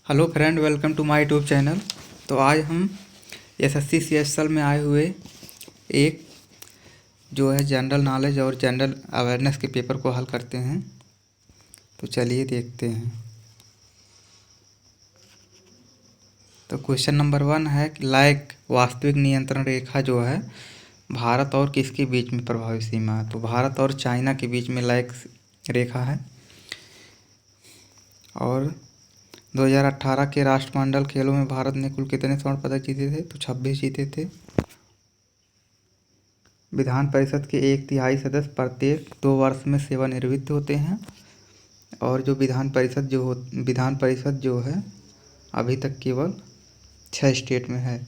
Hello friend, welcome to my YouTube channel. तो आज हम एसएससी सीएचएसएल में आए हुए एक जो है जनरल नॉलेज और जनरल अवेयरनेस के पेपर को हल करते हैं। तो चलिए देखते हैं। तो क्वेश्चन नंबर 1 है कि वास्तविक नियंत्रण रेखा जो है भारत और किसके बीच में प्रभावी सीमा है। तो भारत और चाइना के बीच में लायक रेखा है। और 2018 के राष्ट्रमंडल खेलों में भारत ने कुल कितने स्वर्ण पदक जीते थे? तो 26 जीते थे। विधान परिषद के 1/3 सदस्य प्रत्येक 2 वर्ष में सेवानिवृत्त होते हैं। और जो विधान परिषद जो है अभी तक केवल 6 स्टेट में है,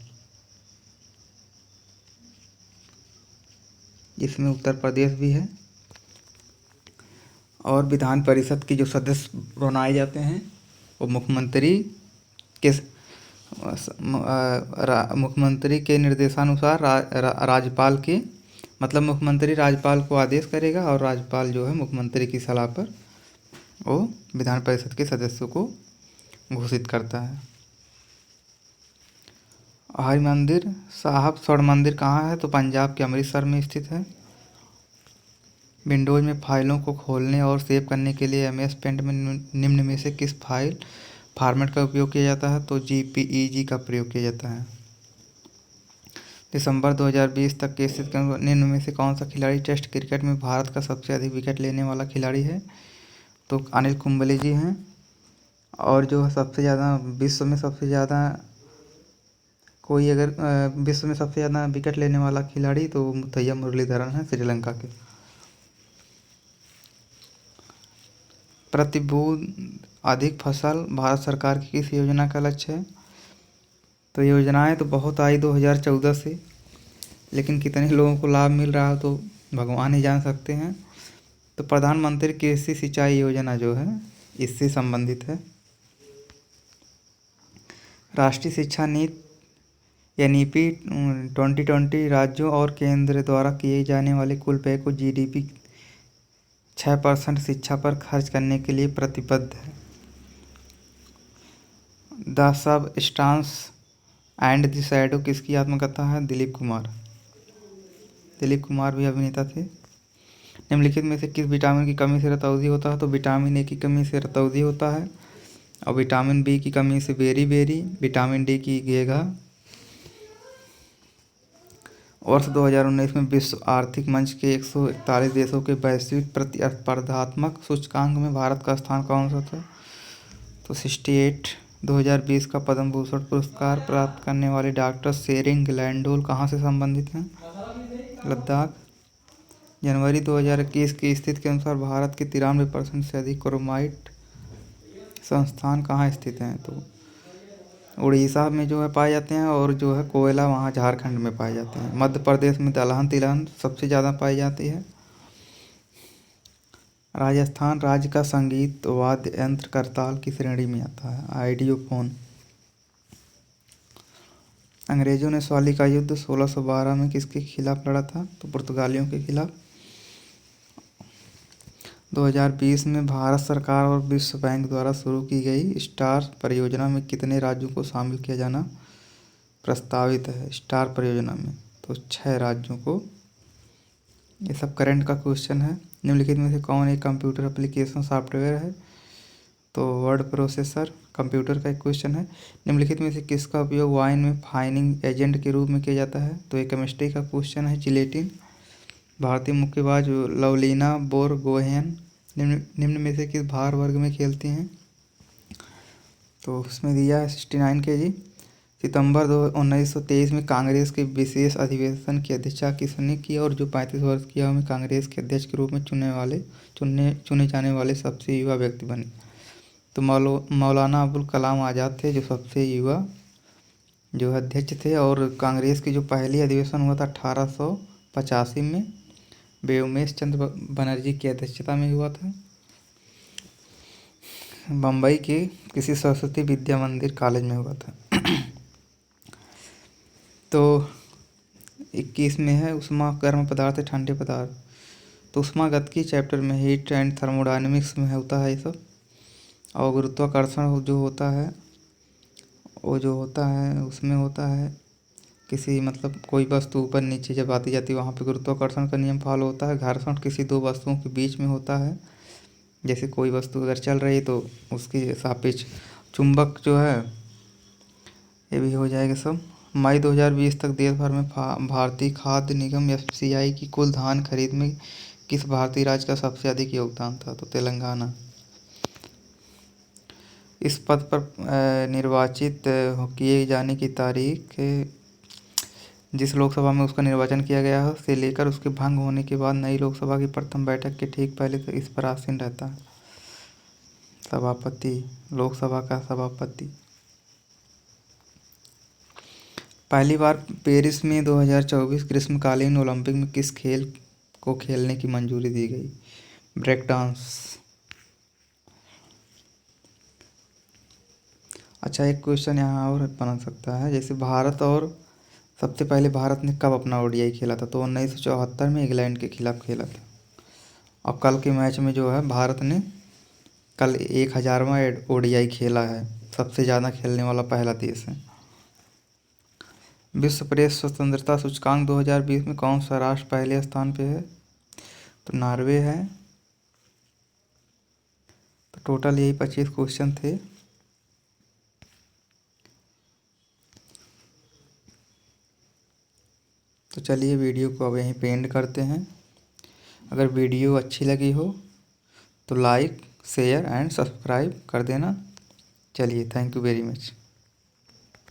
जिसमें उत्तर प्रदेश भी है। और विधान परिषद के जो सदस्य बनाए जाते हैं वो मुख्यमंत्री के निर्देशानुसार राज्यपाल के मुख्यमंत्री राज्यपाल को आदेश करेगा और राज्यपाल जो है मुख्यमंत्री की सलाह पर वो विधान परिषद के सदस्यों को घोषित करता है। हरिमंदिर साहब स्वर्ण मंदिर कहाँ है? तो पंजाब के अमृतसर में स्थित है। विंडोज में फाइलों को खोलने और सेव करने के लिए एमएस पेंट में निम्न में से किस फाइल फॉर्मेट का उपयोग किया जाता है? तो जेपीईजी का प्रयोग किया जाता है। दिसंबर 2020 तक के स्थिति के निम्न में से कौन सा खिलाड़ी टेस्ट क्रिकेट में भारत का सबसे अधिक विकेट लेने वाला खिलाड़ी है? तो अनिल कुंबले जी हैं। और जो सबसे ज़्यादा विश्व में सबसे ज़्यादा विकेट लेने वाला खिलाड़ी तो मुथैया मुरलीधरन है, श्रीलंका के। प्रति बूंद अधिक फसल भारत सरकार की किस योजना का लक्ष्य है? तो योजनाएं तो बहुत आई 2014 से, लेकिन कितने लोगों को लाभ मिल रहा है तो भगवान ही जान सकते हैं। तो प्रधानमंत्री कृषि सिंचाई योजना जो है इससे संबंधित है। राष्ट्रीय शिक्षा नीति एनईपी 2020 राज्यों और केंद्र द्वारा किए जाने वाले कुल व्यय को जीडीपी 6% शिक्षा पर खर्च करने के लिए प्रतिबद्ध है। The substance and the shadow किसकी आत्मकथा है? दिलीप कुमार भी अभिनेता थे। निम्नलिखित में से किस विटामिन की कमी से रतौंधी होता है? तो विटामिन ए की कमी से रतौंधी होता है। और विटामिन बी की कमी से बेरी, विटामिन डी की घेघा। वर्ष 2019 में विश्व आर्थिक मंच के 141 देशों के वैश्विक प्रतिस्पर्धात्मक सूचकांक में भारत का स्थान कौन सा था? तो 68। 2020 का पद्म भूषण पुरस्कार प्राप्त करने वाले डॉक्टर शेरिंग लैंडोल कहाँ से संबंधित हैं? लद्दाख। जनवरी 2021 की स्थिति के अनुसार भारत के 93% से अधिक क्रोमाइट संस्थान कहाँ स्थित हैं? तो उड़ीसा में जो है पाए जाते हैं। और जो है कोयला वहाँ झारखंड में पाए जाते हैं। मध्य प्रदेश में दलहन तिलहन सबसे ज़्यादा पाई जाती है। राजस्थान राज्य का संगीत वाद्य यंत्र करताल की श्रेणी में आता है? आइडियोफोन। अंग्रेजों ने सवाली का युद्ध 1612 में किसके खिलाफ लड़ा था? तो पुर्तगालियों के खिलाफ। 2020 में भारत सरकार और विश्व बैंक द्वारा शुरू की गई स्टार परियोजना में कितने राज्यों को शामिल किया जाना प्रस्तावित है? स्टार परियोजना में तो 6 राज्यों को। ये सब करंट का क्वेश्चन है। निम्नलिखित में से कौन एक कंप्यूटर एप्लीकेशन सॉफ्टवेयर है? तो वर्ड प्रोसेसर कंप्यूटर का एक क्वेश्चन है। निम्नलिखित में से किसका उपयोग वाइन में फाइनिंग एजेंट के रूप में किया जाता है? तो ये केमिस्ट्री का क्वेश्चन है, जिलेटिन। भारतीय मुक्केबाज लवलीना बोरगोहेन निम्न में से किस भार वर्ग में खेलती हैं? तो उसमें दिया है 69 kg। सितंबर 1923 में कांग्रेस के विशेष अधिवेशन की अध्यक्षता किसने की? और जो 35 वर्ष की आयु में कांग्रेस के अध्यक्ष के रूप में चुने जाने वाले सबसे युवा व्यक्ति बने? तो मौलाना अबुल कलाम आज़ाद थे जो सबसे युवा जो अध्यक्ष थे। और कांग्रेस की जो पहली अधिवेशन हुआ था 1885 में व्योमेश चंद्र बनर्जी की अध्यक्षता में हुआ था। बम्बई के किसी सरस्वती विद्या मंदिर कॉलेज में हुआ था। तो 21 में है उष्मा गर्म पदार्थ ठंडे पदार्थ। तो उष्मागतिकी चैप्टर में हीट एंड थर्मोडायनेमिक्स में होता है ये सब। और गुरुत्वाकर्षण जो होता है वो जो होता है उसमें होता है किसी मतलब कोई वस्तु ऊपर नीचे जब आती जाती है वहाँ पे गुरुत्वाकर्षण का नियम फॉलो होता है। घर्षण किसी दो वस्तुओं के बीच में होता है, जैसे कोई वस्तु अगर चल रही है तो उसके सापेक्ष। चुंबक जो है ये भी हो जाएगा सब। मई 2020 तक देश भर में भारतीय खाद्य निगम एफसीआई की कुल धान खरीद में किस भारतीय राज्य का सबसे अधिक योगदान था? तो तेलंगाना। इस पद पर निर्वाचित किए जाने की तारीख जिस लोकसभा में उसका निर्वाचन किया गया है से लेकर उसके भंग होने के बाद नई लोकसभा की प्रथम बैठक के ठीक पहले तो इस पर आसीन रहता है सभापति, लोकसभा का सभापति। पहली बार पेरिस में 2024 ग्रीष्मकालीन ओलंपिक में किस खेल को खेलने की मंजूरी दी गई? Break dance. अच्छा, एक क्वेश्चन यहाँ और बन सकता है, जैसे भारत और सबसे पहले भारत ने कब अपना ओडीआई खेला था? तो 1974 में इंग्लैंड के खिलाफ खेला था। और कल के मैच में जो है भारत ने कल 1000वां ओडीआई खेला है, सबसे ज़्यादा खेलने वाला पहला देश है। विश्व प्रेस स्वतंत्रता सूचकांक 2020 में कौन सा राष्ट्र पहले स्थान पे है? तो नॉर्वे है। तो टोटल यही 25 क्वेश्चन थे। तो चलिए वीडियो को अब यहीं पे एंड करते हैं। अगर वीडियो अच्छी लगी हो तो लाइक शेयर एंड सब्सक्राइब कर देना। चलिए, थैंक यू वेरी मच।